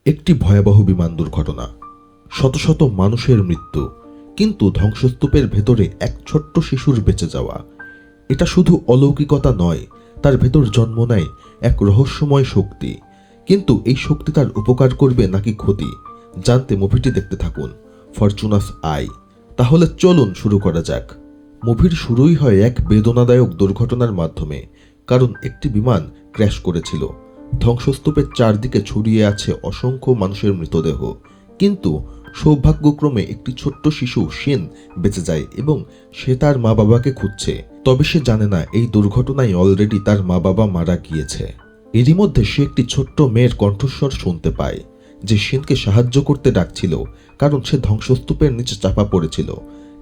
একটি ভয়াবহ বিমান দুর্ঘটনা, শত শত মানুষের মৃত্যু, কিন্তু ধ্বংসস্তূপের ভেতরে এক ছোট্ট শিশুর বেঁচে যাওয়া। এটা শুধু অলৌকিকতা নয়, তার ভেতর জন্ম নেয় এক রহস্যময় শক্তি। কিন্তু এই শক্তি তার উপকার করবে নাকি ক্ষতি, জানতে মুভিটি দেখতে থাকুন ফরচুনাস আই। তাহলে চলুন শুরু করা যাক। মুভির শুরুই হয় এক বেদনাদায়ক দুর্ঘটনার মাধ্যমে, কারণ একটি বিমান ক্র্যাশ করেছিল। ধ্বংসস্তূপের চারদিকে ছড়িয়ে আছে অসংখ্য মানুষের মৃতদেহ, কিন্তু সৌভাগ্যক্রমে একটি ছোট্ট শিশু শিন বেঁচে যায় এবং সে তার মা বাবাকে খুঁজছে। তবে সে জানে না এই দুর্ঘটনায় অলরেডি তার মা বাবা মারা গিয়েছে। এরই মধ্যে সে একটি ছোট্ট মেয়ের কণ্ঠস্বর শুনতে পায়, যে শিনকে সাহায্য করতে ডাকছিল, কারণ সে ধ্বংসস্তূপের নিচে চাপা পড়েছিল।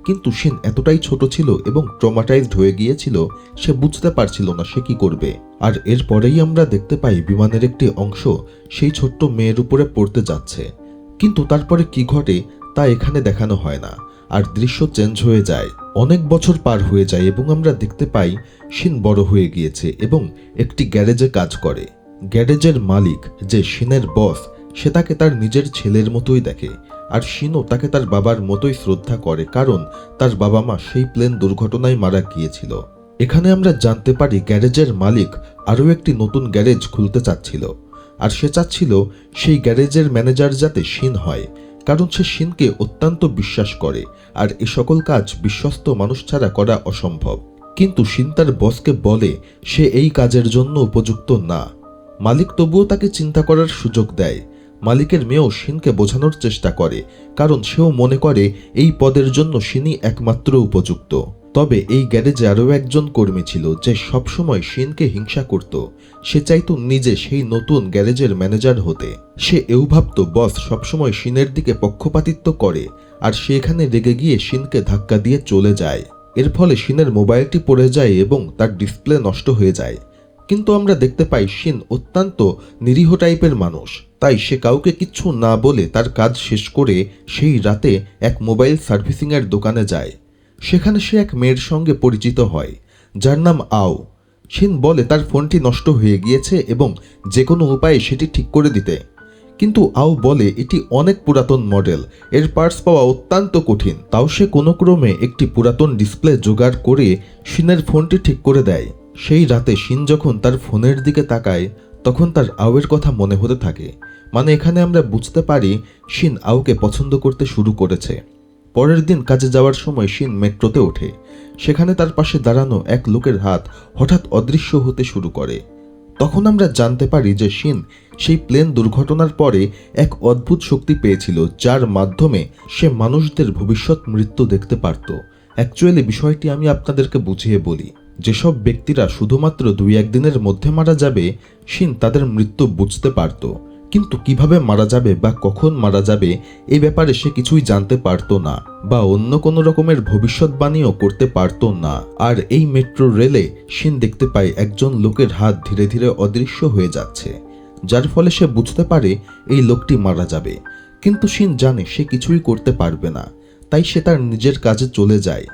কিন্তু শিন এতটাই ছোট ছিল এবং ট্রমাটাইজড হয়ে গিয়েছিল, সে বুঝতে পারছিল না সে কি করবে। আর এরপরেই আমরা দেখতে পাই বিমানের একটি অংশ সেই ছোট্ট মেয়ের উপরে পড়তে যাচ্ছে, কিন্তু তারপরে কি ঘটে তা এখানে দেখানো হয় না, আর দৃশ্য চেঞ্জ হয়ে যায়। অনেক বছর পার হয়ে যায় এবং আমরা দেখতে পাই শিন বড় হয়ে গিয়েছে এবং একটি গ্যারেজে কাজ করে। গ্যারেজের মালিক, যে শিনের বস, সে তাকে তার নিজের ছেলের মতোই দেখে, আর শিনও তাকে তার বাবার মতোই শ্রদ্ধা করে, কারণ তার বাবা মা সেই প্লেন দুর্ঘটনায় মারা গিয়েছিল। এখানে আমরা জানতে পারি গ্যারেজের মালিক আরও একটি নতুন গ্যারেজ খুলতে চাচ্ছিল, আর সে চাচ্ছিল সেই গ্যারেজের ম্যানেজার যাতে শিন হয়, কারণ সে শিনকে অত্যন্ত বিশ্বাস করে, আর এ সকল কাজ বিশ্বস্ত মানুষ ছাড়া করা অসম্ভব। কিন্তু শিন তার বসকে বলে সে এই কাজের জন্য উপযুক্ত না। মালিক তবুও তাকে চিন্তা করার সুযোগ দেয়। মালিকের মেয়েও শিনকে বোঝানোর চেষ্টা করে, কারণ সেও মনে করে এই পদের জন্য শিনই একমাত্র উপযুক্ত। তবে এই গ্যারেজে আরও একজন কর্মী ছিল, যে সবসময় শিনকে হিংসা করত। সে চাইতো নিজে সেই নতুন গ্যারেজের ম্যানেজার হতে। সে এও ভাবত বস সবসময় শিনের দিকে পক্ষপাতিত্ব করে, আর সে এখানে রেগে গিয়ে শিনকে ধাক্কা দিয়ে চলে যায়। এর ফলে শিনের মোবাইলটি পড়ে যায় এবং তার ডিসপ্লে নষ্ট হয়ে যায়। কিন্তু আমরা দেখতে পাই শিন অত্যন্ত নিরীহ টাইপের মানুষ, তাই সে কাউকে কিচ্ছু না বলে তার কাজ শেষ করে সেই রাতে এক মোবাইল সার্ভিসিংয়ের দোকানে যায়। সেখানে সে এক মেয়ের সঙ্গে পরিচিত হয়, যার নাম আও। শিন বলে তার ফোনটি নষ্ট হয়ে গিয়েছে এবং যে কোনো উপায়ে সেটি ঠিক করে দিতে, কিন্তু আও বলে এটি অনেক পুরাতন মডেল, এর পার্টস পাওয়া অত্যন্ত কঠিন। তাও সে কোনো ক্রমে একটি পুরাতন ডিসপ্লে জোগাড় করে শিনের ফোনটি ঠিক করে দেয়। সেই রাতে শিন যখন তার ফোনের দিকে তাকায়, তখন তার আওয়ের কথা মনে হতে থাকে। মানে এখানে আমরা বুঝতে পারি শিন আওকে পছন্দ করতে শুরু করেছে। পরের দিন কাজে যাওয়ার সময় শিন মেট্রোতে ওঠে। সেখানে তার পাশে দাঁড়ানো এক লোকের হাত হঠাৎ অদৃশ্য হতে শুরু করে। তখন আমরা জানতে পারি যে শিন সেই প্লেন দুর্ঘটনার পরে এক অদ্ভুত শক্তি পেয়েছিল, যার মাধ্যমে সে মানুষদের ভবিষ্যৎ মৃত্যু দেখতে পারত। অ্যাকচুয়ালি বিষয়টি আমি আপনাদেরকে বুঝিয়ে বলি। যেসব ব্যক্তিরা শুধুমাত্র 2-1 দিনের মধ্যে মারা যাবে, শিন তাদের মৃত্যু বুঝতে পারত, কিন্তু কিভাবে মারা যাবে বা কখন মারা যাবে এ ব্যাপারে সে কিছুই জানতে পারত না, বা অন্য কোনো রকমের ভবিষ্যৎবাণীও করতে পারত না। আর এই মেট্রো রেলে শিন দেখতে পায় একজন লোকের হাত ধীরে ধীরে অদৃশ্য হয়ে যাচ্ছে, যার ফলে সে বুঝতে পারে এই লোকটি মারা যাবে। কিন্তু শিন জানে সে কিছুই করতে পারবে না, তাই সে তার নিজের কাজে চলে যায়।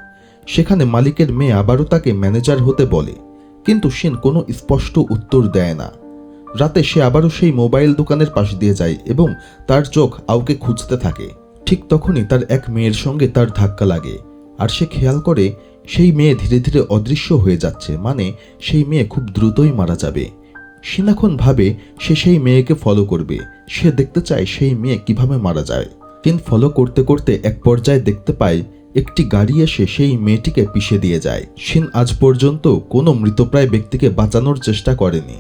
সেখানে মালিকের মেয়ে আবারও তাকে ম্যানেজার হতে বলে, কিন্তু শিন কোনো স্পষ্ট উত্তর দেয় না। রাতে সে আবারও সেই মোবাইল দোকানের পাশ দিয়ে যায় এবং তার চোখ আওকে খুঁজতে থাকে। ঠিক তখনই তার এক মেয়ের সঙ্গে তার ধাক্কা লাগে, আর সে খেয়াল করে সেই মেয়ে ধীরে ধীরে অদৃশ্য হয়ে যাচ্ছে, মানে সেই মেয়ে খুব দ্রুতই মারা যাবে। শিন এখন ভাবে সে সেই মেয়েকে ফলো করবে। সে দেখতে চায় সেই মেয়ে কিভাবে মারা যায়। শিন ফলো করতে করতে এক পর্যায়ে দেখতে পায় একটি গাড়ি এসে সেই মেয়েটিকে পিষে দিয়ে যায়। শিন আজ পর্যন্ত কোনো মৃতপ্রায় ব্যক্তিকে বাঁচানোর চেষ্টা করেনি,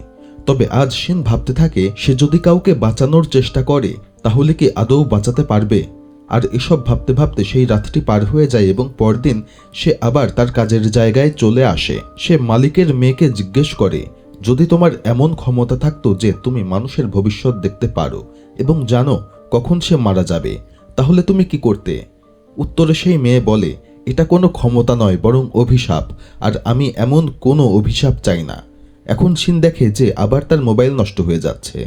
তবে আজ শিন ভাবতে থাকে সে যদি কাউকে বাঁচানোর চেষ্টা করে তাহলে কি আদৌ বাঁচাতে পারবে। আর এসব ভাবতে ভাবতে সেই রাতটি পার হয়ে যায় এবং পরদিন সে আবার তার কাজের জায়গায় চলে আসে। সে মালিকের মেয়েকে জিজ্ঞেস করে, যদি তোমার এমন ক্ষমতা থাকতো যে তুমি মানুষের ভবিষ্যৎ দেখতে পারো এবং জানো কখন সে মারা যাবে, তাহলে তুমি কি করতে? উত্তরে সেই মেয়ে বলে, এটা কোনো ক্ষমতা নয়, বরং অভিশাপ, আর আমি এমন কোনো অভিশাপ চাই না। এখন শিন দেখে যে আবার তার মোবাইল নষ্ট হয়ে যাচ্ছে,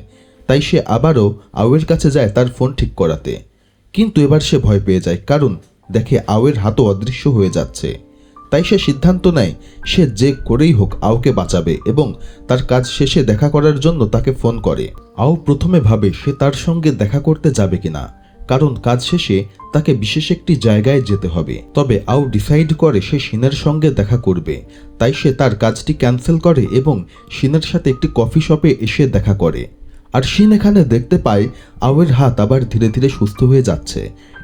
তাই সে আবারও আওয়ের কাছে যায় তার ফোন ঠিক করাতে। কিন্তু এবার সে ভয় পেয়ে যায়, কারণ দেখে আওয়ের হাতও অদৃশ্য হয়ে যাচ্ছে। তাই সে সিদ্ধান্ত নেয় সে যে করেই হোক আওকে বাঁচাবে এবং তার কাজ শেষে দেখা করার জন্য তাকে ফোন করে। আও প্রথমে ভাবে সে তার সঙ্গে দেখা করতে যাবে কিনা, কারণ কাজ শেষে তাকে বিশেষ একটি জায়গায় যেতে হবে। তবে আও ডিসাইড করে সে শিনের সঙ্গে দেখা করবে, তাই সে তার কাজটি ক্যান্সেল করে এবং শিনের সাথে একটি কফি শপে এসে দেখা করে। আর শিন এখানে দেখতে পায় আওয়ের হাত আবার ধীরে ধীরে সুস্থ হয়ে যাচ্ছে।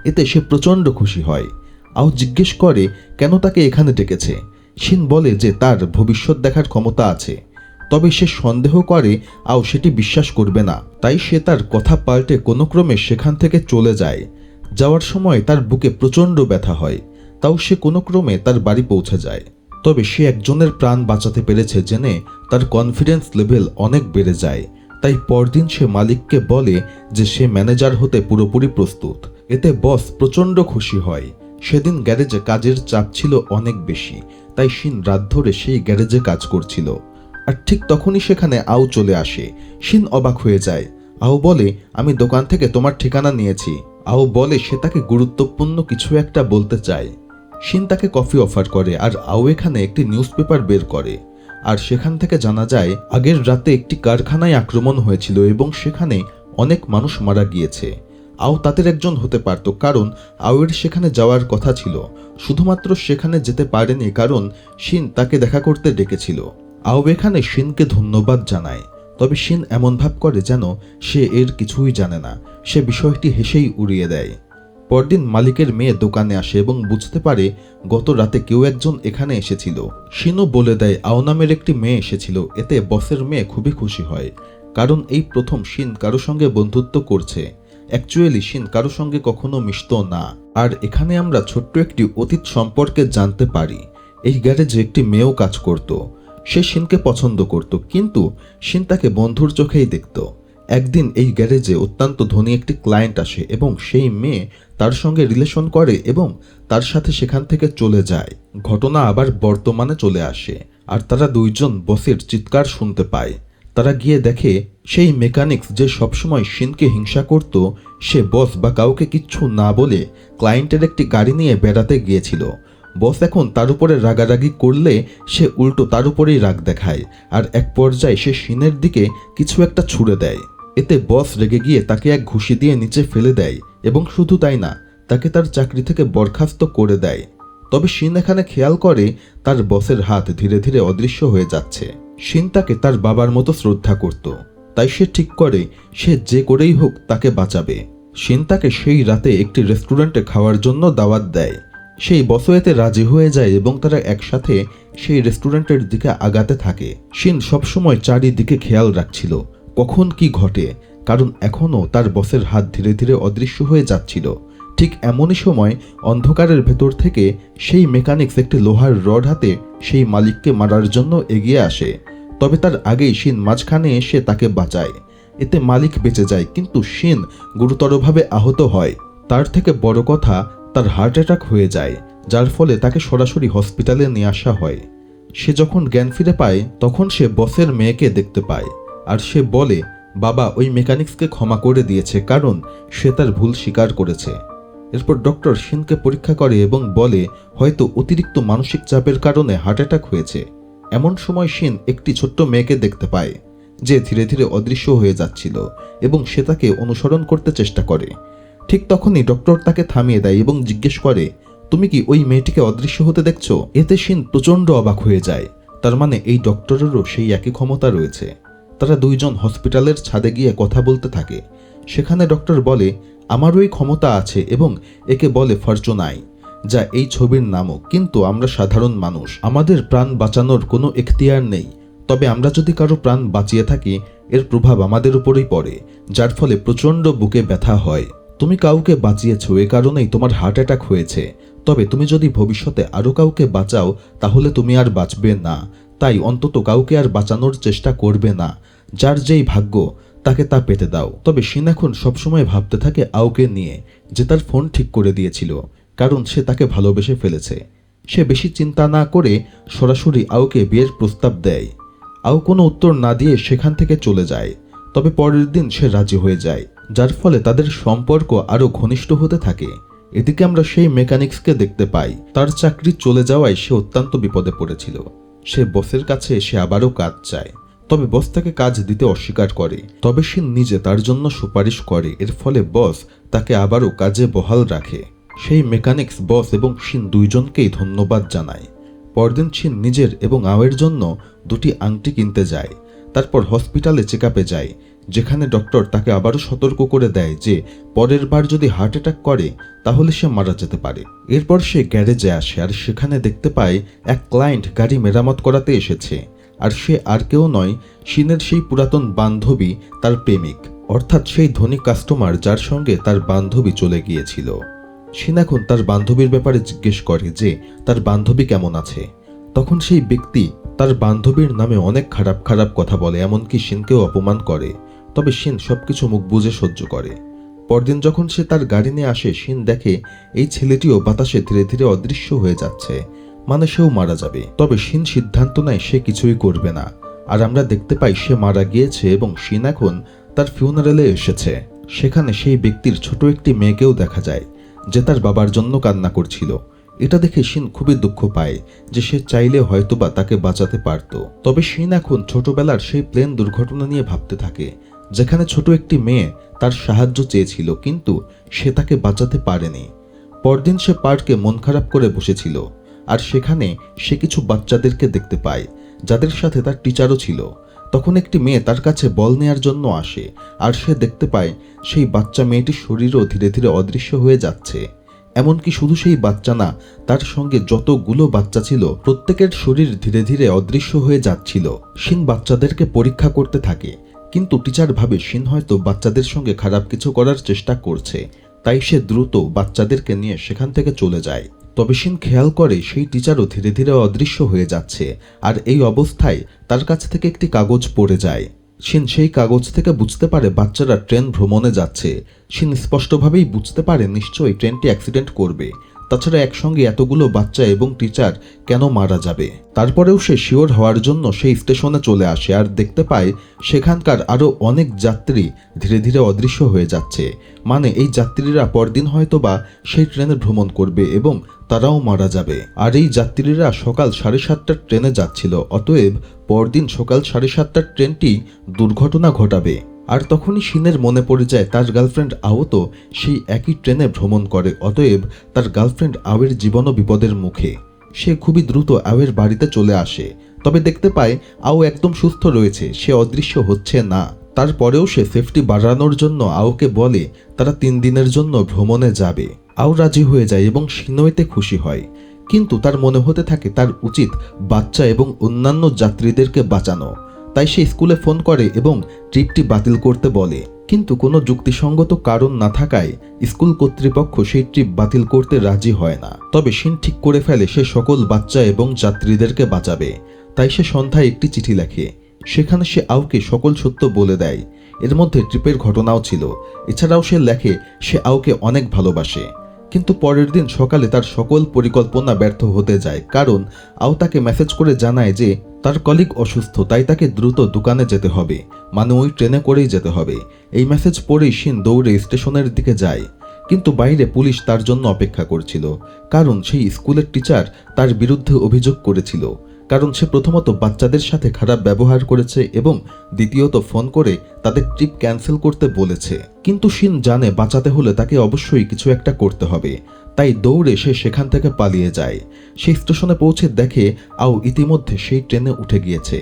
এতে সে প্রচণ্ড খুশি হয়। আও জিজ্ঞেস করে কেন তাকে এখানে ডেকেছে। শিন বলে যে তার ভবিষ্যৎ দেখার ক্ষমতা আছে, তবে সে সন্দেহ করে আও সেটি বিশ্বাস করবে না। তাই সে তার কথা পাল্টে কোনো ক্রমে সেখান থেকে চলে যায়। যাওয়ার সময় তার বুকে প্রচণ্ড ব্যথা হয়, তাও সে কোনো ক্রমে তার বাড়ি পৌঁছে যায়। তবে সে একজনের প্রাণ বাঁচাতে পেরেছে জেনে তার কনফিডেন্স লেভেল অনেক বেড়ে যায়। তাই পরদিন সে মালিককে বলে যে সে ম্যানেজার হতে পুরোপুরি প্রস্তুত। এতে বস প্রচণ্ড খুশি হয়। সেদিন গ্যারেজে কাজের চাপ ছিল অনেক বেশি, তাই শিন রাত ধরে সেই গ্যারেজে কাজ করছিল। আর ঠিক তখনই সেখানে আও চলে আসে। শিন অবাক হয়ে যায়। আও বলে আমি দোকান থেকে তোমার ঠিকানা নিয়েছি। আও বলে সে তাকে গুরুত্বপূর্ণ কিছু একটা বলতে চায়। শিন তাকে কফি অফার করে আর আও এখানে একটি নিউজ পেপার বের করে। আর সেখান থেকে জানা যায় আগের রাতে একটি কারখানায় আক্রমণ হয়েছিল এবং সেখানে অনেক মানুষ মারা গিয়েছে। আও তাদের একজন হতে পারত, কারণ আওয়ের সেখানে যাওয়ার কথা ছিল। শুধুমাত্র সেখানে যেতে পারেনি কারণ শিন তাকে দেখা করতে ডেকেছিল। আও এখানে শিনকে ধন্যবাদ জানায়, তবে শিন এমন ভাব করে যেন সে এর কিছুই জানে না। সে বিষয়টি হেসেই উড়িয়ে দেয়। পরদিন মালিকের মেয়ে দোকানে আসে এবং বুঝতে পারে গত রাতে কেউ একজন এখানে এসেছিল। শিনও বলে দেয় আও নামের একটি মেয়ে এসেছিল। এতে বসের মেয়ে খুবই খুশি হয়, কারণ এই প্রথম শিন কারো সঙ্গে বন্ধুত্ব করছে। অ্যাকচুয়ালি শিন কারো সঙ্গে কখনো মিশত না। আর এখানে আমরা ছোট্ট একটি অতীত সম্পর্কে জানতে পারি। এই গ্যারেজে একটি মেয়েও কাজ করত। সে শিনকে পছন্দ করত, কিন্তু শিন তাকে বন্ধুর চোখেই দেখত। একদিন এই গ্যারেজে অত্যন্ত ধনী একটি ক্লায়েন্ট আসে এবং সেই মেয়ে তার সঙ্গে রিলেশন করে এবং তার সাথে সেখান থেকে চলে যায়। ঘটনা আবার বর্তমানে চলে আসে আর তারা দুইজন বসের চিৎকার শুনতে পায়। তারা গিয়ে দেখে সেই মেকানিক্স যে সবসময় শিনকে হিংসা করত, সে বস বা কাউকে কিচ্ছু না বলে ক্লায়েন্টের একটি গাড়ি নিয়ে বেড়াতে গিয়েছিল। বস এখন তার উপরে রাগারাগি করলে সে উল্টো তার উপরেই রাগ দেখায় আর এক পর্যায়ে সে শিনের দিকে কিছু একটা ছুঁড়ে দেয়। এতে বস রেগে গিয়ে তাকে এক ঘুষি দিয়ে নিচে ফেলে দেয় এবং শুধু তাই না, তাকে তার চাকরি থেকে বরখাস্ত করে দেয়। তবে শিন এখানে খেয়াল করে তার বসের হাত ধীরে ধীরে অদৃশ্য হয়ে যাচ্ছে। শিন তাকে তার বাবার মতো শ্রদ্ধা করত, তাই সে ঠিক করে সে যে করেই হোক তাকে বাঁচাবে। শিন তাকে সেই রাতে একটি রেস্টুরেন্টে খাওয়ার জন্য দাওয়াত দেয়। সেই বসও এতে রাজি হয়ে যায় এবং তারা একসাথে সেই রেস্টুরেন্টের দিকে আগাতে থাকে। শিন সবসময় চারিদিকে খেয়াল রাখছিল কখন কি ঘটে, কারণ এখনও তার বসের হাত ধীরে ধীরে অদৃশ্য হয়ে যাচ্ছিল। ঠিক এমনই সময় অন্ধকারের ভেতর থেকে সেই মেকানিক্স একটি লোহার রড হাতে সেই মালিককে মারার জন্য এগিয়ে আসে। তবে তার আগেই শিন মাঝখানে এসে তাকে বাঁচায়। এতে মালিক বেঁচে যায়, কিন্তু শিন গুরুতরভাবে আহত হয়। তার থেকে বড় কথা, তার হার্ট অ্যাটাক হয়ে যায়, যার ফলে তাকে সরাসরি হসপিটালে নিয়ে আসা হয়। সে যখন জ্ঞান ফিরে পায় তখন সে বসের মেয়েকে দেখতে পায় আর সে বলে বাবা ওই মেকানিক্সকে ক্ষমা করে দিয়েছে, কারণ সে তার ভুল স্বীকার করেছে। এরপর ডক্টর শিনকে পরীক্ষা করে এবং বলে হয়তো অতিরিক্ত মানসিক চাপের কারণে হার্ট অ্যাটাক হয়েছে। এমন সময় শিন একটি ছোট্ট মেয়েকে দেখতে পায় যে ধীরে ধীরে অদৃশ্য হয়ে যাচ্ছিল এবং সে তাকে অনুসরণ করতে চেষ্টা করে। ঠিক তখনই ডক্টর তাকে থামিয়ে দেয় এবং জিজ্ঞেস করে তুমি কি ওই মেয়েটিকে অদৃশ্য হতে দেখছো? এতে শিন প্রচণ্ড অবাক হয়ে যায়। তার মানে এই ডক্টরেরও সেই একই ক্ষমতা রয়েছে। তারা দুইজন হসপিটালের ছাদে গিয়ে কথা বলতে থাকে। সেখানে ডক্টর বলে আমারও এই ক্ষমতা আছে এবং একে বলে ফরচুনাই, যা এই ছবির নামও। কিন্তু আমরা সাধারণ মানুষ, আমাদের প্রাণ বাঁচানোর কোনো এখতিয়ার নেই। তবে আমরা যদি কারো প্রাণ বাঁচিয়ে থাকি এর প্রভাব আমাদের উপরেই পড়ে, যার ফলে প্রচণ্ড বুকে ব্যথা হয়। তুমি কাউকে বাঁচিয়েছো, এ কারণেই তোমার হার্ট অ্যাটাক হয়েছে। তবে তুমি যদি ভবিষ্যতে আরও কাউকে বাঁচাও তাহলে তুমি আর বাঁচবে না। তাই অন্তত কাউকে আর বাঁচানোর চেষ্টা করবে না। যার যেই ভাগ্য তাকে তা পেতে দাও। তবে শিন এখন সবসময় ভাবতে থাকে আওকে নিয়ে, যে তার ফোন ঠিক করে দিয়েছিল, কারণ সে তাকে ভালোবেসে ফেলেছে। সে বেশি চিন্তা না করে সরাসরি আওকে বিয়ের প্রস্তাব দেয়। আও কোনো উত্তর না দিয়ে সেখান থেকে চলে যায়। তবে পরের দিন সে রাজি হয়ে যায়, যার ফলে তাদের সম্পর্ক আরও ঘনিষ্ঠ হতে থাকে। এদিকে আমরা সেই মেকানিক্সকে দেখতে পাই। তার চাকরি চলে যাওয়ায় সে অত্যন্ত বিপদে পড়েছিল। সে বসের কাছে এসে আবারও কাজ চায়, তবে বস তাকে কাজ দিতে অস্বীকার করে। তবে শিন নিজে তার জন্য সুপারিশ করে, এর ফলে বস তাকে আবারও কাজে বহাল রাখে। সেই মেকানিক্স বস এবং শিন দুইজনকেই ধন্যবাদ জানায়। পরদিন শিন নিজের এবং আওয়ের জন্য দুটি আংটি কিনতে যায়। তারপর হসপিটালে চেক আপে যায়, যেখানে ডক্টর তাকে আবারও সতর্ক করে দেয় যে পরের বার যদি হার্ট অ্যাটাক করে তাহলে সে মারা যেতে পারে। এরপর সে গ্যারেজে আসে আর সেখানে দেখতে পায় এক ক্লায়েন্ট গাড়ি মেরামত করাতে এসেছে। আর সে আর কেউ নয়, শিনের সেই পুরাতন বান্ধবী, তার প্রেমিক, অর্থাৎ সেই ধনী কাস্টমার যার সঙ্গে তার বান্ধবী চলে গিয়েছিল। শিন এখন তার বান্ধবীর ব্যাপারে জিজ্ঞেস করে যে তার বান্ধবী কেমন আছে। তখন সেই ব্যক্তি তার বান্ধবীর নামে অনেক খারাপ খারাপ কথা বলে, এমনকি শিনকেও অপমান করে। তবে শিন সবকিছু মুখ বুজে সহ্য করে। পরদিন যখন সে তার গাড়ি নিয়ে আসে, শিন দেখে এই ছেলেটিও বাতাসে ধীরে ধীরে অদৃশ্য হয়ে যাচ্ছে, মানে সেও মারা যাবে। তবে শিন সিদ্ধান্ত নেয় সে কিছুই করবে না। আর আমরা দেখতে পাই সে মারা গিয়েছে এবং শিন এখন তার ফিউনারেলে এসেছে। সেখানে সেই ব্যক্তির ছোট একটি মেয়েকেও দেখা যায়, যে তার বাবার জন্য কান্না করছিল। এটা দেখে শিন খুবই দুঃখ পায় যে সে চাইলে হয়তোবা তাকে বাঁচাতে পারত। তবে শিন এখন ছোটবেলার সেই প্লেন দুর্ঘটনা নিয়ে ভাবতে থাকে, যেখানে ছোট একটি মেয়ে তার সাহায্য চেয়েছিল কিন্তু সে তাকে বাঁচাতে পারেনি। পরদিন সে পার্কে মন খারাপ করে বসেছিল আর সেখানে সে কিছু বাচ্চাদেরকে দেখতে পায় যাদের সাথে তার টিচারও ছিল। তখন একটি মেয়ে তার কাছে বল নেয়ার জন্য আসে আর সে দেখতে পায় সেই বাচ্চা মেয়েটির শরীরও ধীরে ধীরে অদৃশ্য হয়ে যাচ্ছে। এমনকি শুধু সেই বাচ্চা না, তার সঙ্গে যতগুলো বাচ্চা ছিল প্রত্যেকের শরীর ধীরে ধীরে অদৃশ্য হয়ে যাচ্ছিল। শিন বাচ্চাদেরকে পরীক্ষা করতে থাকে, কিন্তু টিচার ভাবে শিন হয়তো বাচ্চাদের সঙ্গে খারাপ কিছু করার চেষ্টা করছে, তাই সে দ্রুত বাচ্চাদেরকে নিয়ে সেখান থেকে চলে যায়। তবে শিন খেয়াল করে সেই টিচারও ধীরে ধীরে অদৃশ্য হয়ে যাচ্ছে আর এই অবস্থায় তার কাছ থেকে একটি কাগজ পড়ে যায়। শিন সেই কাগজ থেকে বুঝতে পারে বাচ্চারা ট্রেন ভ্রমণে যাচ্ছে। শিন স্পষ্টভাবেই বুঝতে পারে নিশ্চয়ই ট্রেনটি অ্যাক্সিডেন্ট করবে, তাছাড়া একসঙ্গে এতগুলো বাচ্চা এবং টিচার কেন মারা যাবে। তারপরেও সে শিওর হওয়ার জন্য সেই স্টেশনে চলে আসে আর দেখতে পায় সেখানকার আরও অনেক যাত্রী ধীরে ধীরে অদৃশ্য হয়ে যাচ্ছে, মানে এই যাত্রীরা পরদিন হয়তোবা সেই ট্রেনে ভ্রমণ করবে এবং তারাও মারা যাবে। আর এই যাত্রীরা সকাল 7:30টার ট্রেনে যাচ্ছিল, অতএব পরদিন সকাল 7:30টার ট্রেনটি দুর্ঘটনা ঘটাবে। আর তখনই শিনের মনে পড়ে যায় তার গার্লফ্রেন্ড আও তো সেই একই ট্রেনে ভ্রমণ করে, অতএব তার গার্লফ্রেন্ড আওয়ের জীবনও বিপদের মুখে। সে খুবই দ্রুত আওয়ের বাড়িতে চলে আসে, তবে দেখতে পায় আও একদম সুস্থ রয়েছে, সে অদৃশ্য হচ্ছে না। তারপরেও সে সেফটি বাড়ানোর জন্য আওকে বলে তারা 3 দিনের জন্য ভ্রমণে যাবে। আও রাজি হয়ে যায় এবং শিনও এতে খুশি হয়, কিন্তু তার মনে হতে থাকে তার উচিত বাচ্চা এবং অন্যান্য যাত্রীদেরকে বাঁচানো। তাই সে স্কুলে ফোন করে এবং ট্রিপটি বাতিল করতে বলে, কিন্তু কোনো যুক্তিসঙ্গত কারণ না থাকায় স্কুল কর্তৃপক্ষ সেই ট্রিপ বাতিল করতে রাজি হয় না। তবে শিন ঠিক করে ফেলে সে সকল বাচ্চা এবং যাত্রীদেরকে বাঁচাবে। তাই সে সন্ধ্যায় একটি চিঠি লেখে, সেখানে সে আওকে সকল সত্য বলে দেয়। এর মধ্যে ট্রিপের ঘটনাও ছিল। এছাড়াও সে লেখে সে আওকে অনেক ভালোবাসে। কিন্তু পরের দিন সকালে তার সকল পরিকল্পনা ব্যর্থ হতে যায়, কারণ আও তাকে মেসেজ করে জানায় যে তার কলিগ অসুস্থ, তাই তাকে দ্রুত দোকানে যেতে হবে, মানে ওই ট্রেনে করেই যেতে হবে। এই মেসেজ পড়েই শিন দৌড়ে স্টেশনের দিকে যায়, কিন্তু বাইরে পুলিশ তার জন্য অপেক্ষা করছিল, কারণ সেই স্কুলের টিচার তার বিরুদ্ধে অভিযোগ করেছিল, কারণ সে প্রথমত বাচ্চাদের সাথে খারাপ ব্যবহার করেছে এবং দ্বিতীয়ত ফোন করে তাদের ট্রিপ ক্যান্সেল করতে বলেছে। কিন্তু শিন জানে বাঁচাতে হলে তাকে অবশ্যই কিছু একটা করতে হবে, তাই দৌড়ে সে সেখান থেকে পালিয়ে যায়। সেই স্টেশনে পৌঁছে দেখে আও ইতিমধ্যে সেই ট্রেনে উঠে গিয়েছে।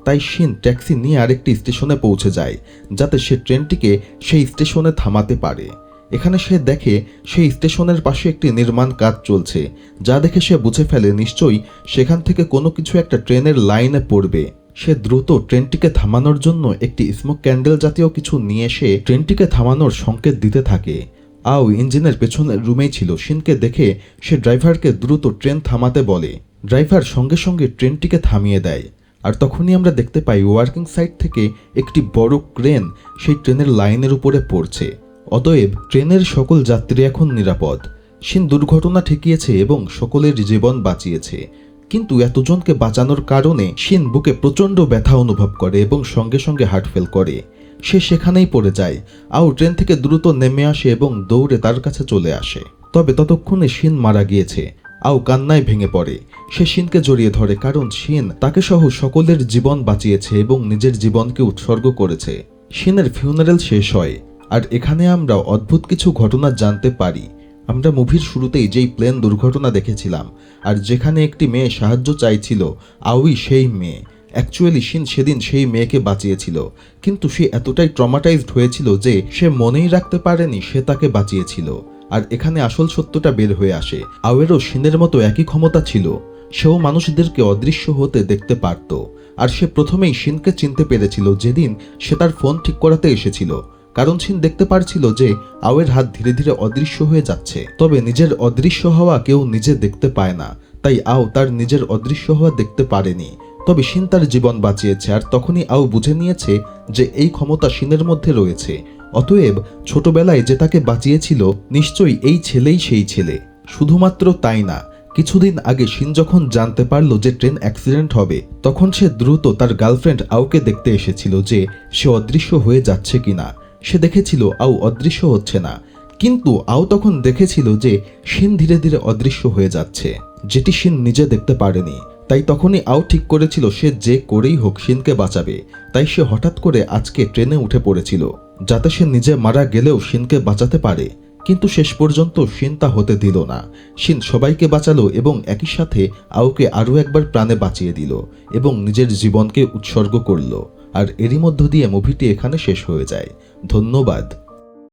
তাই শিন ট্যাক্সি নিয়ে আরেকটি স্টেশনে পৌঁছে যায়, যাতে সে ট্রেনটিকে সেই স্টেশনে থামাতে পারে। এখানে সে দেখে সেই স্টেশনের পাশে একটি নির্মাণ কাজ চলছে, যা দেখে সে বুঝে ফেলে নিশ্চয়ই সেখান থেকে কোনো কিছু একটা ট্রেনের লাইনে পড়বে। সে দ্রুত ট্রেনটিকে থামানোর জন্য একটি স্মোক ক্যান্ডেল জাতীয় কিছু নিয়ে এসে ট্রেনটিকে থামানোর সংকেত দিতে থাকে। আও ইঞ্জিনের পেছনের রুমেই ছিল। শিনকে দেখে সে ড্রাইভারকে দ্রুত ট্রেন থামাতে বলে। ড্রাইভার সঙ্গে সঙ্গে ট্রেনটিকে থামিয়ে দেয়। আর তখনই আমরা দেখতে পাই ওয়ার্কিং সাইড থেকে একটি বড় ক্রেন সেই ট্রেনের লাইনের উপরে পড়ছে। অতএব ট্রেনের সকল যাত্রী এখন নিরাপদ। শিন দুর্ঘটনা ঠেকিয়েছে এবং সকলের জীবন বাঁচিয়েছে, কিন্তু এতজনকে বাঁচানোর কারণে শিন বুকে প্রচণ্ড ব্যথা অনুভব করে এবং সঙ্গে সঙ্গে হার্ট ফেল করে। সে সেখানেই পড়ে যায়। আও ট্রেন থেকে দ্রুত নেমে আসে এবং দৌড়ে তার কাছে চলে আসে। তবে ততক্ষণে শিন মারা গিয়েছে। আও কান্নায় ভেঙে পড়ে। সে শিনকে জড়িয়ে ধরে, কারণ শিন তাকে সহ সকলের জীবন বাঁচিয়েছে এবং নিজের জীবনকে উৎসর্গ করেছে। শিনের ফিউনারেল শেষ হয়, আর এখানে আমরা অদ্ভুত কিছু ঘটনা জানতে পারি। আমরা মুভির শুরুতেই যেই প্লেন দুর্ঘটনা দেখেছিলাম, আর যেখানে একটি মেয়ে সাহায্য চাইছিল, আওই সেই মেয়ে। অ্যাকচুয়ালি শিন সেদিন সেই মেয়েকে বাঁচিয়েছিল, কিন্তু সে এতটাই ট্রমাটাইজড হয়েছিল যে সে মনেই রাখতে পারেনি সে তাকে বাঁচিয়েছিল। আর এখানে আসল সত্যটা বের হয়ে আসে। আওয়েরও শিনের মতো একই ক্ষমতা ছিল। সেও মানুষদেরকে অদৃশ্য হতে দেখতে পারত, আর সে প্রথমেই শিনকে চিনতে পেরেছিল যেদিন সে তার ফোন ঠিক করাতে এসেছিল। কারণ শিন দেখতে পারছিল যে আওয়ের হাত ধীরে ধীরে অদৃশ্য হয়ে যাচ্ছে। তবে নিজের অদৃশ্য হওয়া কেউ নিজে দেখতে পায় না, তাই আও তার নিজের অদৃশ্য হওয়া দেখতে পারেনি। তবে শিন তার জীবন বাঁচিয়েছে, আর তখনই আও বুঝে নিয়েছে যে এই ক্ষমতা শিনের মধ্যে রয়েছে। অতএব ছোটবেলায় যে তাকে বাঁচিয়েছিল নিশ্চয়ই এই ছেলেই সেই ছেলে। শুধুমাত্র তাই না, কিছুদিন আগে শিন যখন জানতে পারল যে ট্রেন অ্যাক্সিডেন্ট হবে, তখন সে দ্রুত তার গার্লফ্রেন্ড আওকে দেখতে এসেছিল যে সে অদৃশ্য হয়ে যাচ্ছে কিনা। সে দেখেছিল আও অদৃশ্য হচ্ছে না, কিন্তু আও তখন দেখেছিল যে শিন ধীরে ধীরে অদৃশ্য হয়ে যাচ্ছে, যেটি শিন নিজে দেখতে পারেনি। তাই তখনই আও ঠিক করেছিল সে যে করেই হোক শিনকে বাঁচাবে। তাই সে হঠাৎ করে আজকে ট্রেনে উঠে পড়েছিল, যাতে সে নিজে মারা গেলেও শিনকে বাঁচাতে পারে। কিন্তু শেষ পর্যন্ত শিন তা হতে দিল না। শিন সবাইকে বাঁচালো এবং একই সাথে আওকে আরও একবার প্রাণে বাঁচিয়ে দিল এবং নিজের জীবনকে উৎসর্গ করল। আর এরই মধ্য দিয়ে মুভিটি এখানে শেষ হয়ে যায়। ধন্যবাদ।